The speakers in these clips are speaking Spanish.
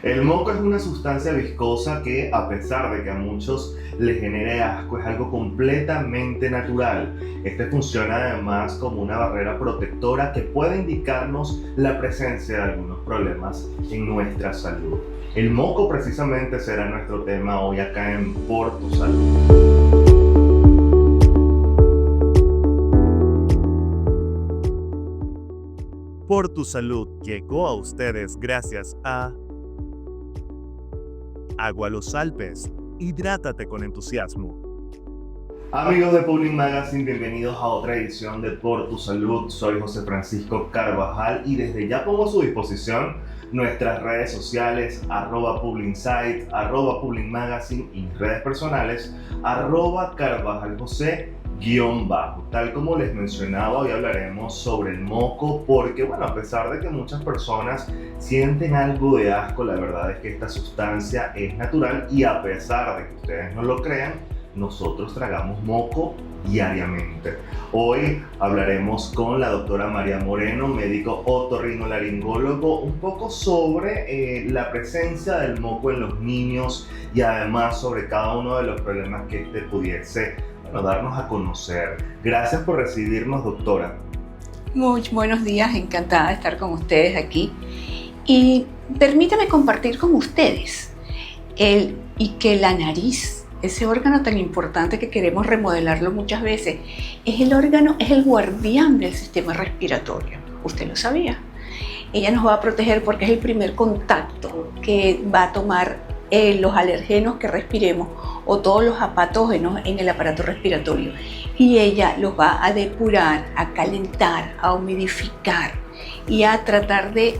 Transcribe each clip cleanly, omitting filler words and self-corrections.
El moco es una sustancia viscosa que, a pesar de que a muchos les genere asco, es algo completamente natural. Este funciona además como una barrera protectora que puede indicarnos la presencia de algunos problemas en nuestra salud. El moco precisamente será nuestro tema hoy acá en Por Tu Salud. Por Tu Salud llegó a ustedes gracias a Agua Los Alpes. Hidrátate con entusiasmo. Amigos de Public Magazine, bienvenidos a otra edición de Por Tu Salud. Soy José Francisco Carvajal y desde ya pongo a su disposición nuestras redes sociales, @PublicInsight, @PublicMagazine y mis redes personales, @CarvajalJosé_. Tal como les mencionaba, hoy hablaremos sobre el moco porque, a pesar de que muchas personas sienten algo de asco, la verdad es que esta sustancia es natural y a pesar de que ustedes no lo crean, nosotros tragamos moco diariamente. Hoy hablaremos con la doctora María Moreno, médico otorrinolaringólogo, un poco sobre la presencia del moco en los niños y además sobre cada uno de los problemas que este pudiese darnos a conocer. Gracias por recibirnos, doctora. Muy buenos días, encantada de estar con ustedes aquí. Y permítame compartir con ustedes que la nariz, ese órgano tan importante que queremos remodelarlo muchas veces, es el guardián del sistema respiratorio. ¿Usted lo sabía? Ella nos va a proteger porque es el primer contacto que va a tomar los alergenos que respiremos o todos los patógenos en el aparato respiratorio, y ella los va a depurar, a calentar, a humidificar y a tratar de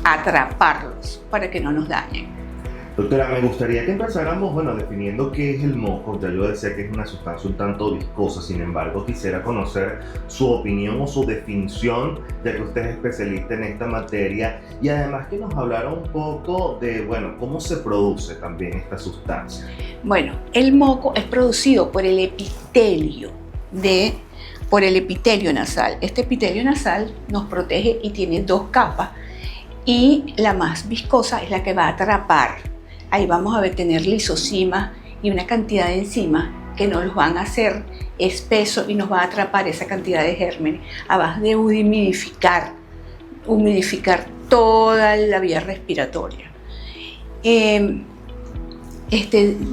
atraparlos para que no nos dañen. Doctora, me gustaría que empezáramos, definiendo qué es el moco. Ya yo decía que es una sustancia un tanto viscosa, sin embargo, quisiera conocer su opinión o su definición, ya que usted es especialista en esta materia, y además que nos hablara un poco de, cómo se produce también esta sustancia. El moco es producido por el epitelio nasal. Este epitelio nasal nos protege y tiene dos capas, y la más viscosa es la que va a atrapar. Ahí vamos a tener lisosima y una cantidad de enzimas que nos los van a hacer espesos y nos va a atrapar esa cantidad de gérmenes a base de humidificar toda la vía respiratoria.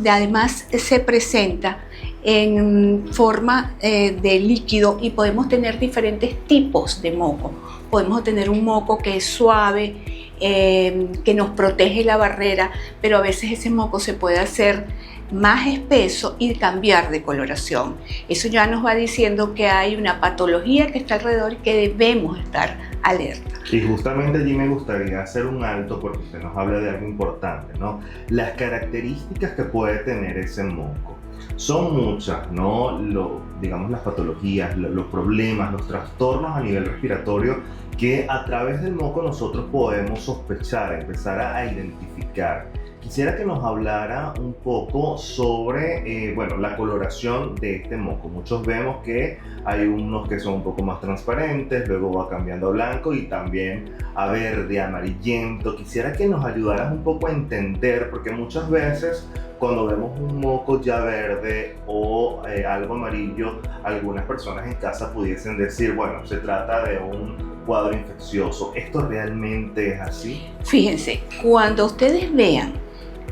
Además se presenta en forma de líquido y podemos tener diferentes tipos de moco. Podemos tener un moco que es suave, que nos protege la barrera, pero a veces ese moco se puede hacer más espeso y cambiar de coloración. Eso ya nos va diciendo que hay una patología que está alrededor y que debemos estar alerta. Y justamente allí me gustaría hacer un alto porque usted nos habla de algo importante, ¿no? Las características que puede tener ese moco. Son muchas, ¿no? Las patologías, los problemas, los trastornos a nivel respiratorio que a través del moco nosotros podemos sospechar, empezar a identificar. Quisiera que nos hablara un poco sobre la coloración de este moco. Muchos vemos que hay unos que son un poco más transparentes, luego va cambiando a blanco y también a verde, amarillento. Quisiera que nos ayudaras un poco a entender, porque muchas veces cuando vemos un moco ya verde o algo amarillo, algunas personas en casa pudiesen decir, se trata de un cuadro infeccioso. ¿Esto realmente es así? Fíjense, cuando ustedes vean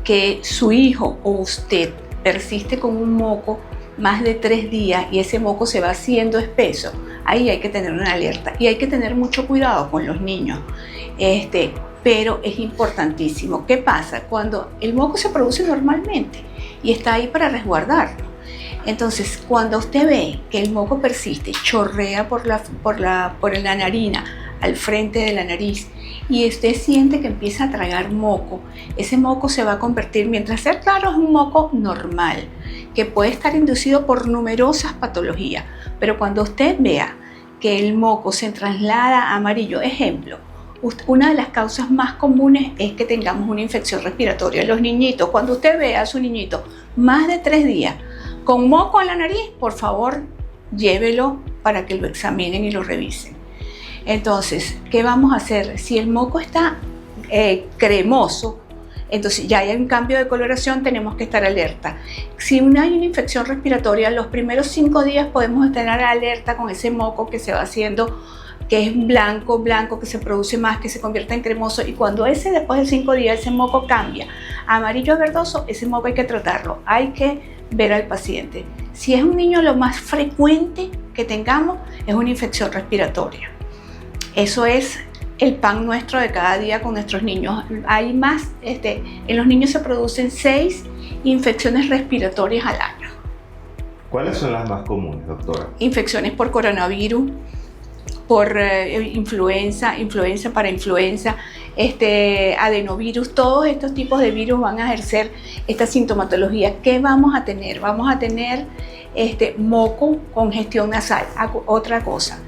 que su hijo o usted persiste con un moco más de 3 días y ese moco se va haciendo espeso, ahí hay que tener una alerta y hay que tener mucho cuidado con los niños. Pero es importantísimo. ¿Qué pasa? Cuando el moco se produce normalmente y está ahí para resguardarlo. Entonces, cuando usted ve que el moco persiste, chorrea por la narina, al frente de la nariz, y usted siente que empieza a tragar moco, ese moco se va a convertir, mientras sea claro, es un moco normal, que puede estar inducido por numerosas patologías, pero cuando usted vea que el moco se traslada a amarillo, ejemplo, una de las causas más comunes es que tengamos una infección respiratoria. Los niñitos, cuando usted ve a su niñito más de 3 días con moco en la nariz, por favor, llévelo para que lo examinen y lo revisen. Entonces, ¿qué vamos a hacer? Si el moco está cremoso, entonces ya hay un cambio de coloración, tenemos que estar alerta. Si hay una infección respiratoria, los primeros 5 días podemos estar alerta con ese moco que se va haciendo, que es blanco, que se produce más, que se convierte en cremoso, y cuando después de 5 días ese moco cambia a amarillo verdoso, ese moco hay que tratarlo, hay que ver al paciente. Si es un niño, lo más frecuente que tengamos es una infección respiratoria. Eso es el pan nuestro de cada día con nuestros niños. Hay más, en los niños se producen 6 infecciones respiratorias al año. ¿Cuáles son las más comunes, doctora? Infecciones por coronavirus, por influenza para influenza, adenovirus, todos estos tipos de virus van a ejercer esta sintomatología. ¿Qué vamos a tener? Vamos a tener moco, congestión nasal. Otra cosa,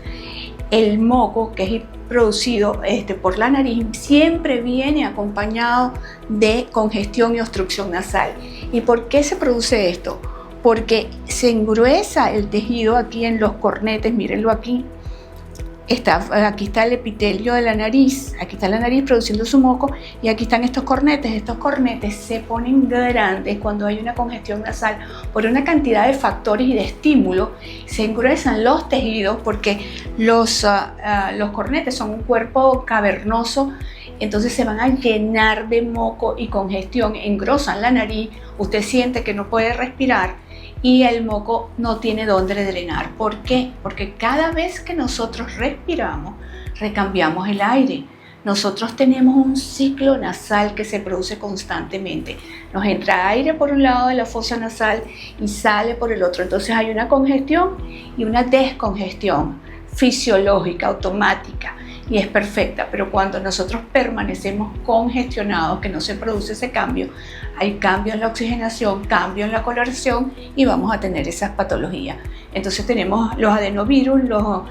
el moco que es producido por la nariz siempre viene acompañado de congestión y obstrucción nasal. ¿Y por qué se produce esto? Porque se engruesa el tejido aquí en los cornetes, mírenlo aquí. Aquí está el epitelio de la nariz, aquí está la nariz produciendo su moco, y aquí están estos cornetes se ponen grandes cuando hay una congestión nasal por una cantidad de factores y de estímulos. Se engruesan los tejidos porque los cornetes son un cuerpo cavernoso, entonces se van a llenar de moco y congestión, engrosan la nariz, usted siente que no puede respirar y el moco no tiene dónde drenar. ¿Por qué? Porque cada vez que nosotros respiramos, recambiamos el aire. Nosotros tenemos un ciclo nasal que se produce constantemente. Nos entra aire por un lado de la fosa nasal y sale por el otro. Entonces hay una congestión y una descongestión fisiológica, automática, y es perfecta. Pero cuando nosotros permanecemos congestionados, que no se produce ese cambio, hay cambio en la oxigenación, cambio en la coloración y vamos a tener esas patologías. Entonces tenemos los adenovirus, los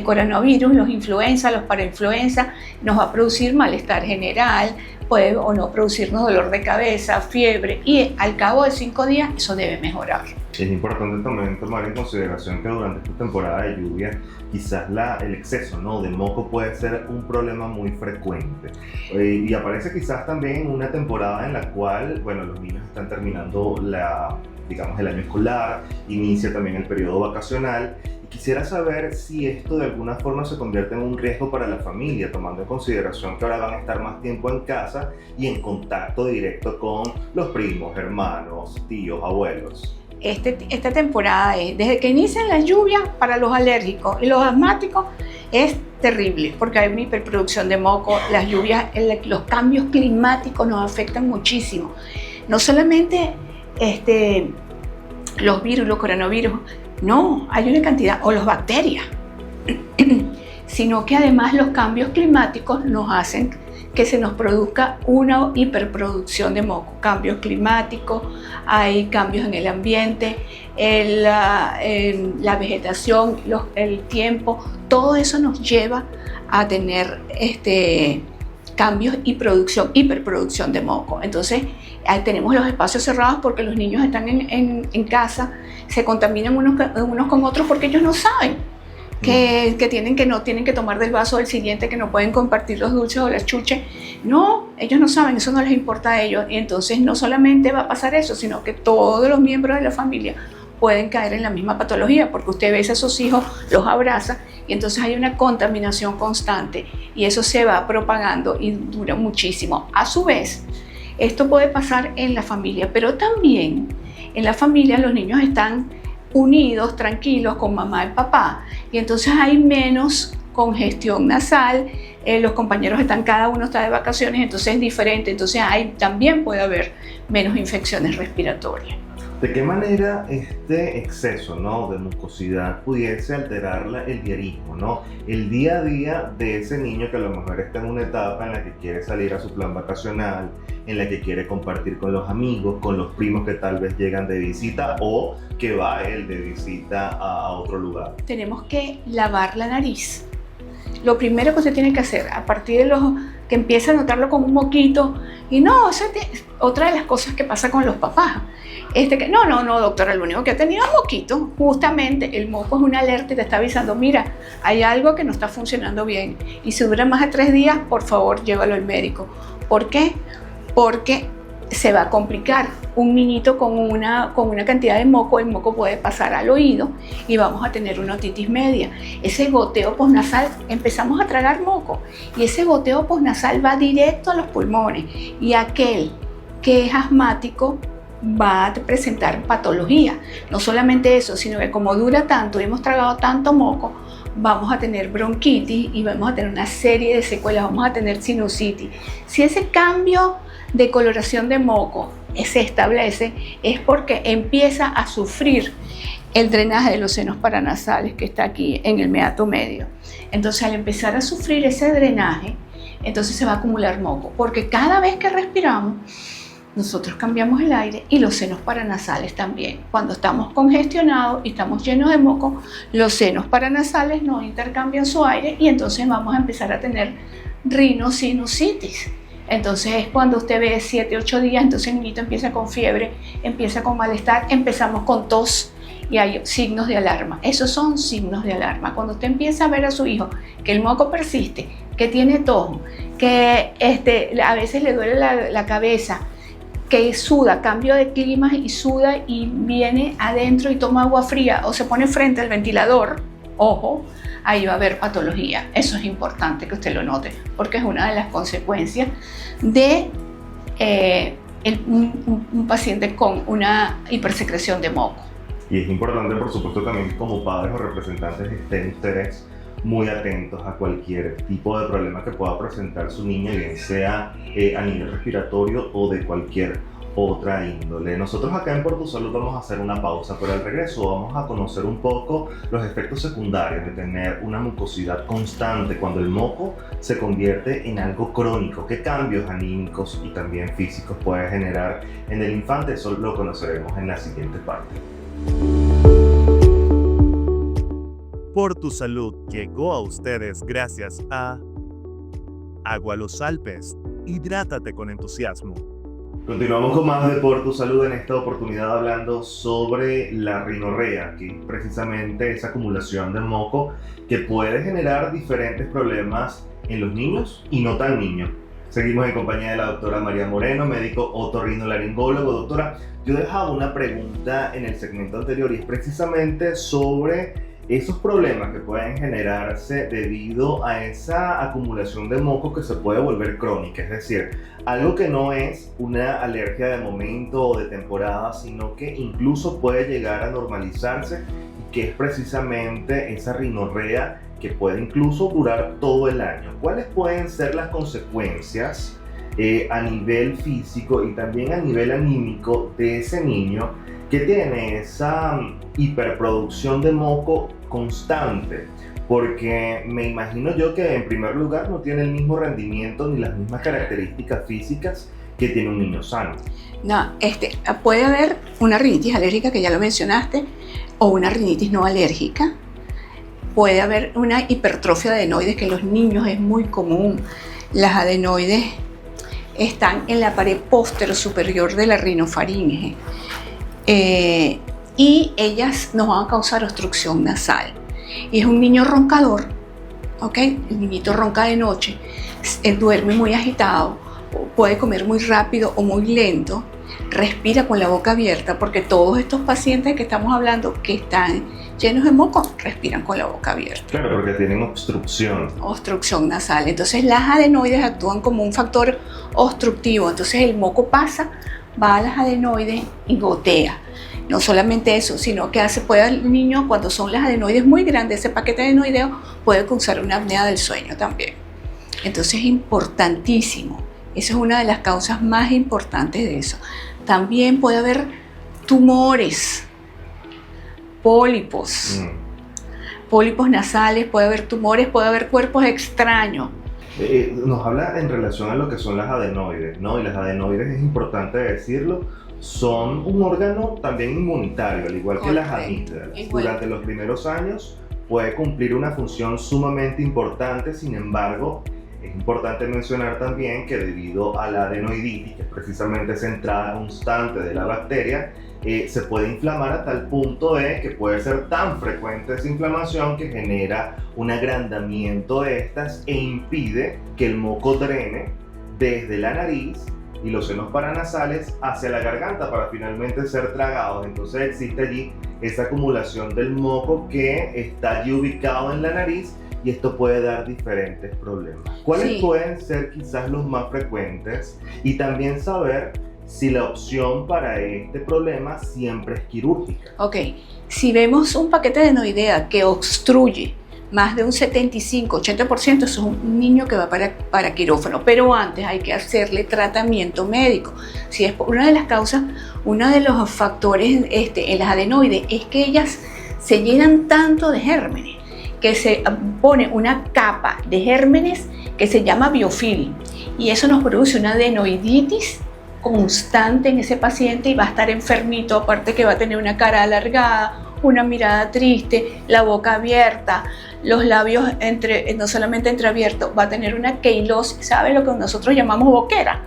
coronavirus, los influenza, los parainfluenza, nos va a producir malestar general, puede o no producirnos dolor de cabeza, fiebre, y al cabo de 5 días eso debe mejorar. Es importante también tomar en consideración que durante esta temporada de lluvia quizás el exceso, ¿no?, de moco puede ser un problema muy frecuente, y aparece quizás también en una temporada en la cual, bueno, los niños están terminando el año escolar, inicia también el periodo vacacional. Quisiera saber si esto de alguna forma se convierte en un riesgo para la familia, tomando en consideración que ahora van a estar más tiempo en casa y en contacto directo con los primos, hermanos, tíos, abuelos. Esta temporada, desde que inician las lluvias, para los alérgicos y los asmáticos es terrible, porque hay una hiperproducción de moco. Las lluvias, los cambios climáticos nos afectan muchísimo. No solamente los virus, los coronavirus, no, hay una cantidad, o las bacterias, sino que además los cambios climáticos nos hacen que se nos produzca una hiperproducción de moco. Cambios climáticos, hay cambios en el ambiente, la vegetación, el tiempo, todo eso nos lleva a tener cambios y hiperproducción de moco. Entonces tenemos los espacios cerrados porque los niños están en casa, se contaminan unos con otros porque ellos no saben que no tienen que tomar del vaso del siguiente, que no pueden compartir los dulces o las chuches. No, ellos no saben, eso no les importa a ellos. Y entonces no solamente va a pasar eso, sino que todos los miembros de la familia pueden caer en la misma patología, porque usted ve a sus hijos, los abraza, y entonces hay una contaminación constante y eso se va propagando y dura muchísimo. A su vez, esto puede pasar en la familia, pero también en la familia los niños están unidos, tranquilos con mamá y papá, y entonces hay menos congestión nasal, los compañeros cada uno está de vacaciones, entonces es diferente, entonces también puede haber menos infecciones respiratorias. ¿De qué manera este exceso, ¿no?, de mucosidad pudiese alterar el diarismo, ¿no?, el día a día de ese niño que a lo mejor está en una etapa en la que quiere salir a su plan vacacional, en la que quiere compartir con los amigos, con los primos que tal vez llegan de visita o que va él de visita a otro lugar? Tenemos que lavar la nariz. Lo primero que usted tiene que hacer, a partir de los que empieza a notarlo como un moquito, y no, otra de las cosas que pasa con los papás, no, doctora, lo único que ha tenido es moquito. Justamente el moco es una alerta y te está avisando, mira, hay algo que no está funcionando bien, y si dura más de 3 días, por favor, llévalo al médico. ¿Por qué? porque se va a complicar. Un niñito con una cantidad de moco, el moco puede pasar al oído y vamos a tener una otitis media. Ese goteo posnasal, empezamos a tragar moco y ese goteo posnasal va directo a los pulmones, y aquel que es asmático va a presentar patología. No solamente eso, sino que como dura tanto y hemos tragado tanto moco, vamos a tener bronquitis y vamos a tener una serie de secuelas, vamos a tener sinusitis. Si ese cambio de coloración de moco se establece, es porque empieza a sufrir el drenaje de los senos paranasales que está aquí en el meato medio. Entonces, al empezar a sufrir ese drenaje, entonces se va a acumular moco, porque cada vez que respiramos, nosotros cambiamos el aire y los senos paranasales también. Cuando estamos congestionados y estamos llenos de moco, los senos paranasales no intercambian su aire y entonces vamos a empezar a tener rinosinusitis. Entonces es cuando usted ve 7, 8 días, entonces el niñito empieza con fiebre, empieza con malestar, empezamos con tos y hay signos de alarma. Esos son signos de alarma. Cuando usted empieza a ver a su hijo que el moco persiste, que tiene tos, que a veces le duele la cabeza, que suda, cambio de clima y suda y viene adentro y toma agua fría o se pone frente al ventilador, ojo, ahí va a haber patología. Eso es importante que usted lo note, porque es una de las consecuencias de un paciente con una hipersecreción de moco. Y es importante, por supuesto, también que como padres o representantes estén ustedes muy atentos a cualquier tipo de problema que pueda presentar su niño, bien sea a nivel respiratorio o de cualquier otra índole. Nosotros acá en Por Tu Salud vamos a hacer una pausa, pero al regreso vamos a conocer un poco los efectos secundarios de tener una mucosidad constante cuando el moco se convierte en algo crónico. ¿Qué cambios anímicos y también físicos puede generar en el infante? Eso lo conoceremos en la siguiente parte. Por Tu Salud llegó a ustedes gracias a Agua Los Alpes. Hidrátate con entusiasmo. Continuamos con más de Por Tu Salud, en esta oportunidad hablando sobre la rinorrea, que es precisamente esa acumulación de moco que puede generar diferentes problemas en los niños y no tan niños. Seguimos en compañía de la doctora María Moreno, médico otorrinolaringólogo. Doctora, yo dejaba una pregunta en el segmento anterior y es precisamente sobre esos problemas que pueden generarse debido a esa acumulación de moco que se puede volver crónica, es decir, algo que no es una alergia de momento o de temporada, sino que incluso puede llegar a normalizarse y que es precisamente esa rinorrea que puede incluso durar todo el año. ¿Cuáles pueden ser las consecuencias a nivel físico y también a nivel anímico de ese niño que tiene esa hiperproducción de moco constante? Porque me imagino yo que en primer lugar no tiene el mismo rendimiento ni las mismas características físicas que tiene un niño sano. No, puede haber una rinitis alérgica, que ya lo mencionaste, o una rinitis no alérgica. Puede haber una hipertrofia de adenoides, que en los niños es muy común. Las adenoides están en la pared póstero superior de la rinofaringe. Y ellas nos van a causar obstrucción nasal. Y es un niño roncador, ¿ok? El niñito ronca de noche, él duerme muy agitado, puede comer muy rápido o muy lento, respira con la boca abierta, porque todos estos pacientes que estamos hablando que están llenos de moco, respiran con la boca abierta. Claro, porque tienen obstrucción. Obstrucción nasal. Entonces las adenoides actúan como un factor obstructivo. Entonces el moco pasa, va a las adenoides y gotea. No solamente eso, sino que el niño, cuando son las adenoides muy grandes, ese paquete adenoideo puede causar una apnea del sueño también. Entonces es importantísimo. Esa es una de las causas más importantes de eso. También puede haber tumores, pólipos, pólipos nasales, puede haber tumores, puede haber cuerpos extraños. Nos habla en relación a lo que son las adenoides, ¿no? Y las adenoides, es importante decirlo, son un órgano también inmunitario, al igual que las amígdalas. Durante los primeros años puede cumplir una función sumamente importante, sin embargo, es importante mencionar también que debido a la adenoiditis, que es precisamente esa entrada constante de la bacteria, se puede inflamar a tal punto de que puede ser tan frecuente esa inflamación que genera un agrandamiento de estas e impide que el moco drene desde la nariz y los senos paranasales hacia la garganta para finalmente ser tragados. Entonces existe allí esa acumulación del moco que está allí ubicado en la nariz y esto puede dar diferentes problemas. ¿Cuáles pueden ser quizás los más frecuentes? Y también saber si la opción para este problema siempre es quirúrgica. Ok, si vemos un paquete de adenoidea que obstruye más de un 75-80%, es un niño que va para quirófano, pero antes hay que hacerle tratamiento médico. Si es una de las causas, uno de los factores en las adenoides es que ellas se llenan tanto de gérmenes, que se pone una capa de gérmenes que se llama biofilm, y eso nos produce una adenoiditis constante en ese paciente y va a estar enfermito, aparte que va a tener una cara alargada, una mirada triste, la boca abierta, los labios no solamente entreabiertos, va a tener una queilosis, ¿sabe lo que nosotros llamamos boquera?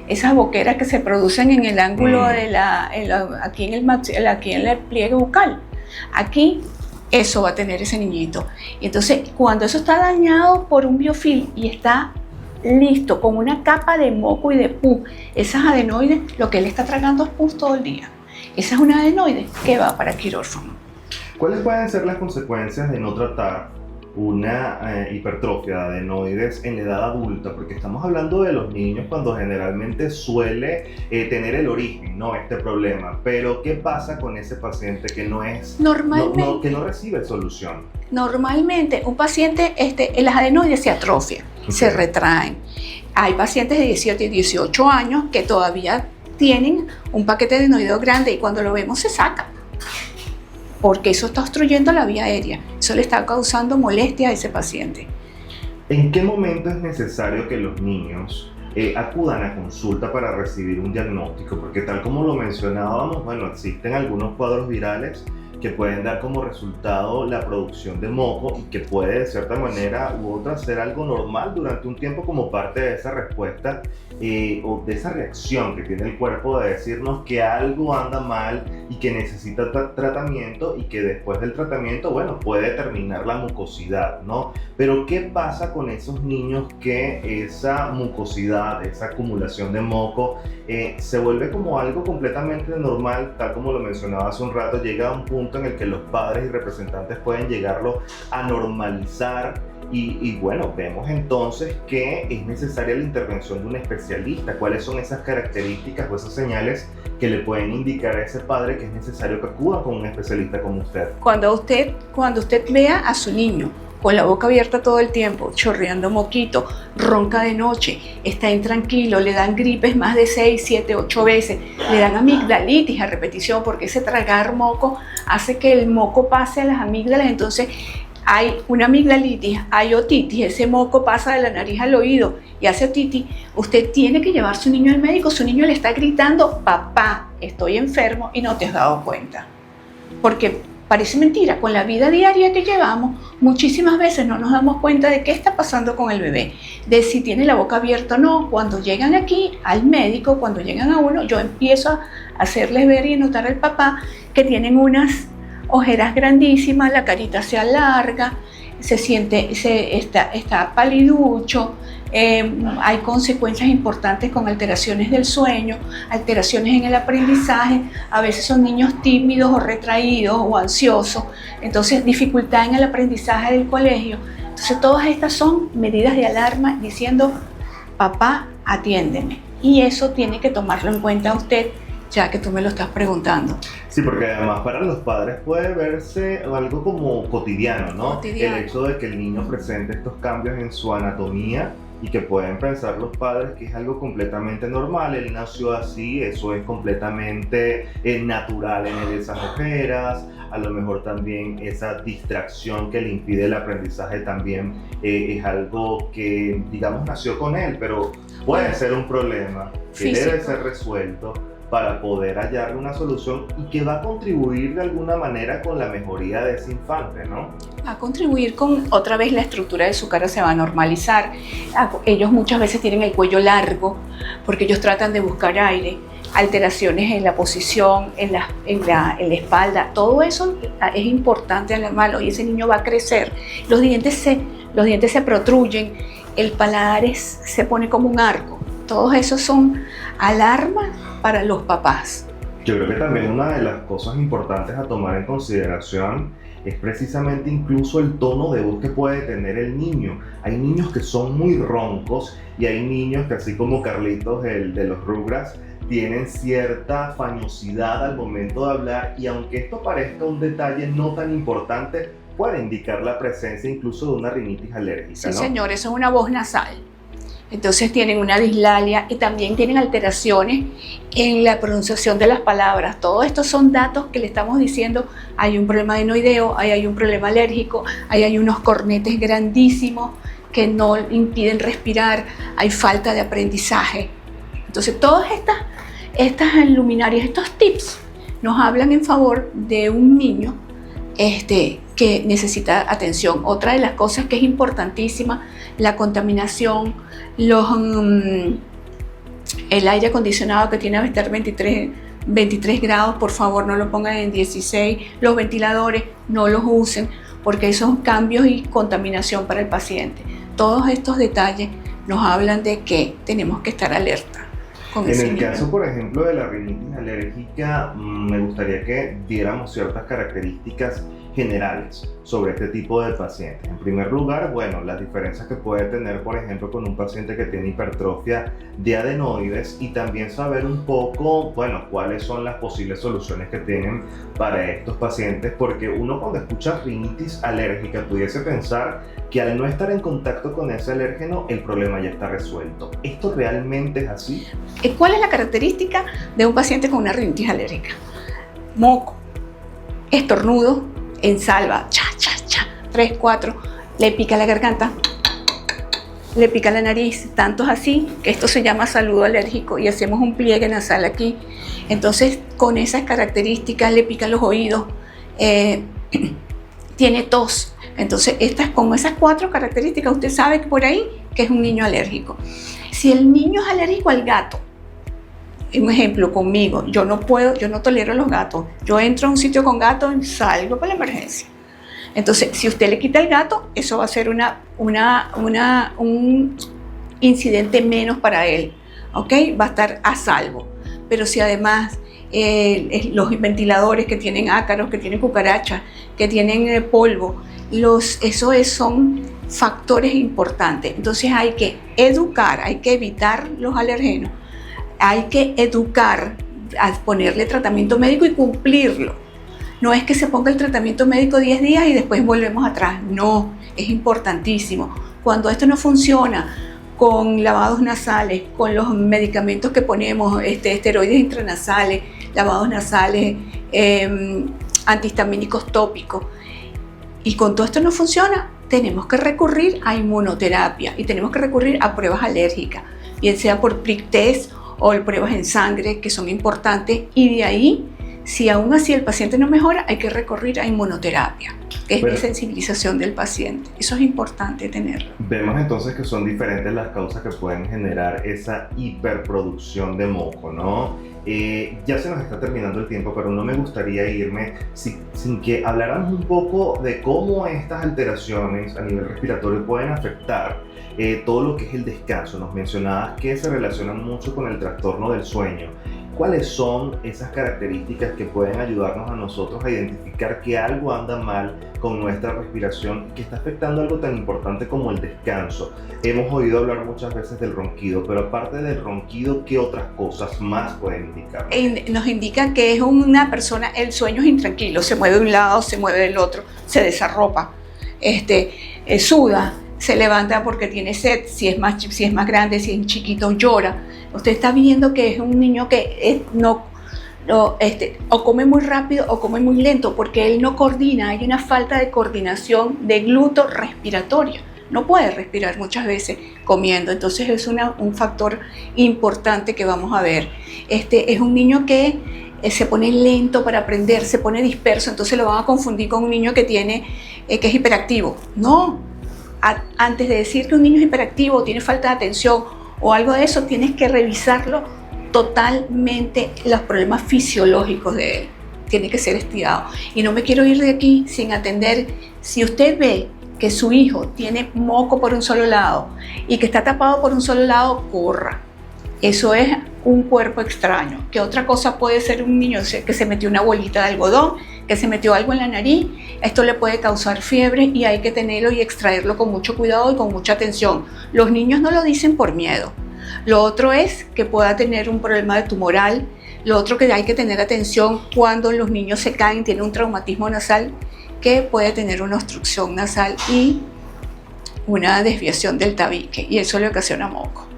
Esas boqueras que se producen en el ángulo de aquí en el pliegue bucal. Aquí eso va a tener ese niñito. Y entonces, cuando eso está dañado por un biofilm y está listo con una capa de moco y de pus, esas adenoides, lo que él está tragando es pus todo el día. Esa es una adenoide que va para quirófano. ¿Cuáles pueden ser las consecuencias de no tratar una hipertrofia de adenoides en la edad adulta? Porque estamos hablando de los niños cuando generalmente suele tener el origen, ¿no? Este problema. Pero ¿qué pasa con ese paciente que que no recibe solución? Normalmente un paciente, las adenoides se atrofian, se retraen. Hay pacientes de 17 y 18 años que todavía tienen un paquete de adenoideo grande y cuando lo vemos se saca, porque eso está obstruyendo la vía aérea, eso le está causando molestia a ese paciente. ¿En qué momento es necesario que los niños acudan a consulta para recibir un diagnóstico? Porque tal como lo mencionábamos, bueno, existen algunos cuadros virales que pueden dar como resultado la producción de moco y que puede de cierta manera u otra ser algo normal durante un tiempo como parte de esa respuesta o de esa reacción que tiene el cuerpo de decirnos que algo anda mal y que necesita tratamiento y que después del tratamiento, bueno, puede terminar la mucosidad, ¿no? Pero ¿qué pasa con esos niños que esa mucosidad, esa acumulación de moco se vuelve como algo completamente normal, tal como lo mencionaba hace un rato, llega a un punto en el que los padres y representantes pueden llegarlo a normalizar y bueno, vemos entonces que es necesaria la intervención de un especialista? ¿Cuáles son esas características o esas señales que le pueden indicar a ese padre que es necesario que acuda con un especialista como usted? Cuando usted vea a su niño con la boca abierta todo el tiempo, chorreando moquito, ronca de noche, está intranquilo, le dan gripes más de 6, 7, 8 veces, le dan amigdalitis a repetición, porque ese tragar moco hace que el moco pase a las amígdalas, entonces hay una amigdalitis, hay otitis, ese moco pasa de la nariz al oído y hace otitis. Usted tiene que llevar a su niño al médico, su niño le está gritando, papá, estoy enfermo, y no te has dado cuenta. Porque parece mentira, con la vida diaria que llevamos, muchísimas veces no nos damos cuenta de qué está pasando con el bebé, de si tiene la boca abierta o no. Cuando llegan aquí al médico, cuando llegan a uno, yo empiezo a hacerles ver y notar al papá que tienen unas ojeras grandísimas, la carita se alarga, está paliducho, hay consecuencias importantes con alteraciones del sueño, alteraciones en el aprendizaje, a veces son niños tímidos o retraídos o ansiosos, entonces dificultad en el aprendizaje del colegio. Entonces todas estas son medidas de alarma diciendo, papá, atiéndeme, y eso tiene que tomarlo en cuenta usted, ya que tú me lo estás preguntando. Sí, porque además para los padres puede verse algo como cotidiano, ¿no? El hecho de que el niño presente estos cambios en su anatomía y que pueden pensar los padres que es algo completamente normal, él nació así, eso es completamente natural en él, esas ojeras, a lo mejor también esa distracción que le impide el aprendizaje también es algo que, digamos, nació con él, pero puede ser un problema que debe ser resuelto para poder hallarle una solución y que va a contribuir de alguna manera con la mejoría de ese infante, ¿no? Va a contribuir con, otra vez, la estructura de su cara se va a normalizar. Ellos muchas veces tienen el cuello largo porque ellos tratan de buscar aire, alteraciones en la posición, en la espalda, todo eso es importante alarmarlo y ese niño va a crecer. Los dientes se protruyen, el paladar se pone como un arco. Todos esos son alarmas para los papás. Yo creo que también una de las cosas importantes a tomar en consideración es precisamente incluso el tono de voz que puede tener el niño. Hay niños que son muy roncos y hay niños que, así como Carlitos, el de los Rugrats, tienen cierta fañosidad al momento de hablar, y aunque esto parezca un detalle no tan importante, puede indicar la presencia incluso de una rinitis alérgica, Sí, ¿no? señor, eso es una voz nasal. Entonces tienen una dislalia y también tienen alteraciones en la pronunciación de las palabras. Todos estos son datos que le estamos diciendo: hay un problema adenoideo, hay un problema alérgico, hay unos cornetes grandísimos que no impiden respirar, hay falta de aprendizaje. Entonces todas estas luminarias, estos tips nos hablan en favor de un niño que necesita atención. Otra de las cosas que es importantísima: la contaminación, el aire acondicionado, que tiene que estar 23 grados, por favor no lo pongan en 16, los ventiladores no los usen, porque esos son cambios y contaminación para el paciente. Todos estos detalles nos hablan de que tenemos que estar alerta con ese En el niño. caso, por ejemplo, de la rinitis alérgica, me gustaría que diéramos ciertas características generales sobre este tipo de pacientes. En primer lugar, bueno, las diferencias que puede tener, por ejemplo, con un paciente que tiene hipertrofia de adenoides, y también saber un poco, bueno, cuáles son las posibles soluciones que tienen para estos pacientes, porque uno, cuando escucha rinitis alérgica, pudiese pensar que al no estar en contacto con ese alérgeno, el problema ya está resuelto. ¿Esto realmente es así? ¿Cuál es la característica de un paciente con una rinitis alérgica? Moco, estornudo, en salva, 3, 4, le pica la garganta, le pica la nariz, tanto es así que esto se llama saludo alérgico y hacemos un pliegue nasal aquí. Entonces, con esas características, le pican los oídos, tiene tos. Entonces, con esas 4 características, usted sabe que por ahí que es un niño alérgico. Si el niño es alérgico al gato, un ejemplo, conmigo, yo no tolero los gatos. Yo entro a un sitio con gatos y salgo para la emergencia. Entonces, si usted le quita el gato, eso va a ser un incidente menos para él, ¿ok? Va a estar a salvo. Pero si además los ventiladores que tienen ácaros, que tienen cucarachas, que tienen polvo, son factores importantes. Entonces hay que educar, hay que evitar los alergenos. Hay que educar a ponerle tratamiento médico y cumplirlo. No es que se ponga el tratamiento médico 10 días y después volvemos atrás. No, es importantísimo. Cuando esto no funciona, con lavados nasales, con los medicamentos que ponemos, esteroides intranasales, lavados nasales, antihistamínicos tópicos, y con todo esto no funciona, tenemos que recurrir a inmunoterapia y tenemos que recurrir a pruebas alérgicas, bien sea por prick test o pruebas en sangre, que son importantes, y de ahí, si aún así el paciente no mejora, hay que recurrir a inmunoterapia, que es la sensibilización del paciente. Eso es importante tenerlo. Vemos entonces que son diferentes las causas que pueden generar esa hiperproducción de moco, ¿no? Ya se nos está terminando el tiempo, pero no me gustaría irme sin que habláramos un poco de cómo estas alteraciones a nivel respiratorio pueden afectar todo lo que es el descanso. Nos mencionabas que se relacionan mucho con el trastorno del sueño. ¿Cuáles son esas características que pueden ayudarnos a nosotros a identificar que algo anda mal con nuestra respiración y que está afectando algo tan importante como el descanso? Hemos oído hablar muchas veces del ronquido, pero aparte del ronquido, ¿qué otras cosas más pueden indicar? Nos indica que es una persona, el sueño es intranquilo, se mueve de un lado, se mueve del otro, se desarropa, suda, se levanta porque tiene sed, si es más grande, si es chiquito, llora. Usted está viendo que es un niño que o come muy rápido o come muy lento, porque él no coordina, hay una falta de coordinación de gluto respiratoria. No puede respirar muchas veces comiendo, entonces es un factor importante que vamos a ver. Es un niño que se pone lento para aprender, se pone disperso, entonces lo van a confundir con un niño que es hiperactivo. No, antes de decir que un niño es hiperactivo o tiene falta de atención o algo de eso, tienes que revisarlo totalmente, los problemas fisiológicos de él. Tiene que ser estudiado. Y no me quiero ir de aquí sin atender. Si usted ve que su hijo tiene moco por un solo lado y que está tapado por un solo lado, Eso es un cuerpo extraño. ¿Qué otra cosa puede ser un niño que se metió una bolita de algodón, que se metió algo en la nariz? Esto le puede causar fiebre y hay que tenerlo y extraerlo con mucho cuidado y con mucha atención. Los niños no lo dicen por miedo. Lo otro es que pueda tener un problema de tumoral. Lo otro que hay que tener atención cuando los niños se caen, tienen un traumatismo nasal, que puede tener una obstrucción nasal y una desviación del tabique, y eso le ocasiona moco.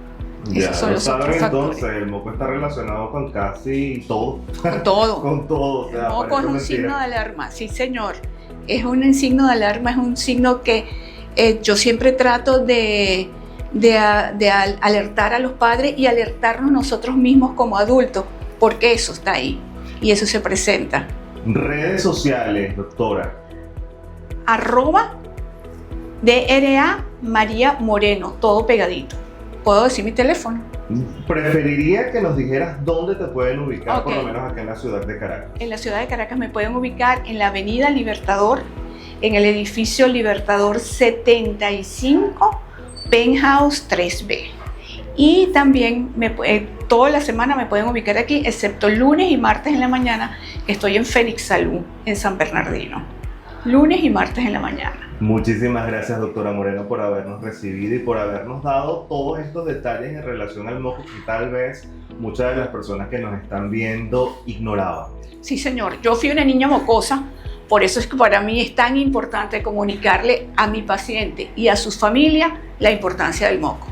Ya Esos son lo los saben, otros factores. entonces el moco está relacionado con casi todo. Con todo. Con todo. O sea, El moco es parece un mentira. signo de alarma, sí señor. Es un signo de alarma, es un signo que yo siempre trato de alertar a los padres y alertarnos nosotros mismos como adultos, porque eso está ahí y eso se presenta. Redes sociales, doctora. @DRA María Moreno, todo pegadito. ¿Puedo decir mi teléfono? Preferiría que nos dijeras dónde te pueden ubicar, Ok. por lo menos acá en la ciudad de Caracas. En la ciudad de Caracas me pueden ubicar en la avenida Libertador, en el edificio Libertador 75, Penthouse 3B. Y también toda la semana me pueden ubicar aquí, excepto lunes y martes en la mañana, que estoy en Fénix Salud, en San Bernardino. Lunes y martes en la mañana. Muchísimas gracias, doctora Moreno, por habernos recibido y por habernos dado todos estos detalles en relación al moco que tal vez muchas de las personas que nos están viendo ignoraban. Sí, señor. Yo fui una niña mocosa, por eso es que para mí es tan importante comunicarle a mi paciente y a sus familias la importancia del moco.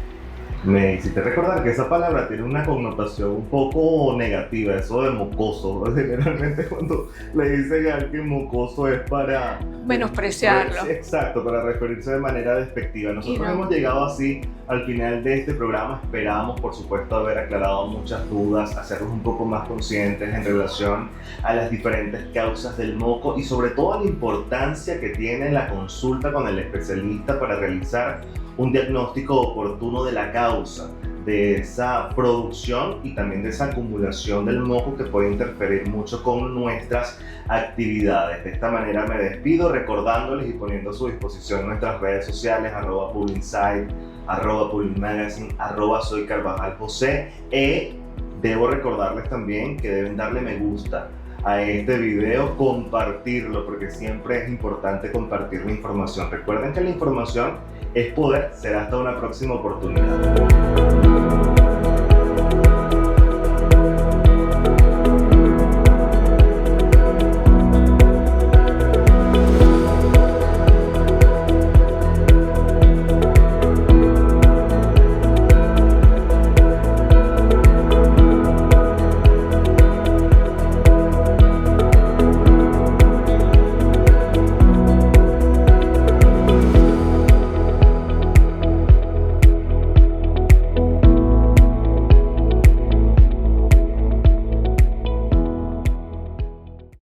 Me hiciste recordar que esa palabra tiene una connotación un poco negativa, eso de mocoso. Generalmente cuando le dicen a alguien mocoso es para Menospreciarlo. Exacto, para referirse de manera despectiva. Nosotros Y no. hemos llegado así al final de este programa. Esperamos, por supuesto, haber aclarado muchas dudas, hacerlos un poco más conscientes en relación a las diferentes causas del moco y sobre todo a la importancia que tiene la consulta con el especialista para realizar un diagnóstico oportuno de la causa de esa producción y también de esa acumulación del moco que puede interferir mucho con nuestras actividades. De esta manera me despido recordándoles y poniendo a su disposición nuestras redes sociales @PubInsight, @PubMagazine, @SoyCarvajalJosé, y debo recordarles también que deben darle me gusta a este video, compartirlo, porque siempre es importante compartir la información. Recuerden que la información es poder. Será hasta una próxima oportunidad.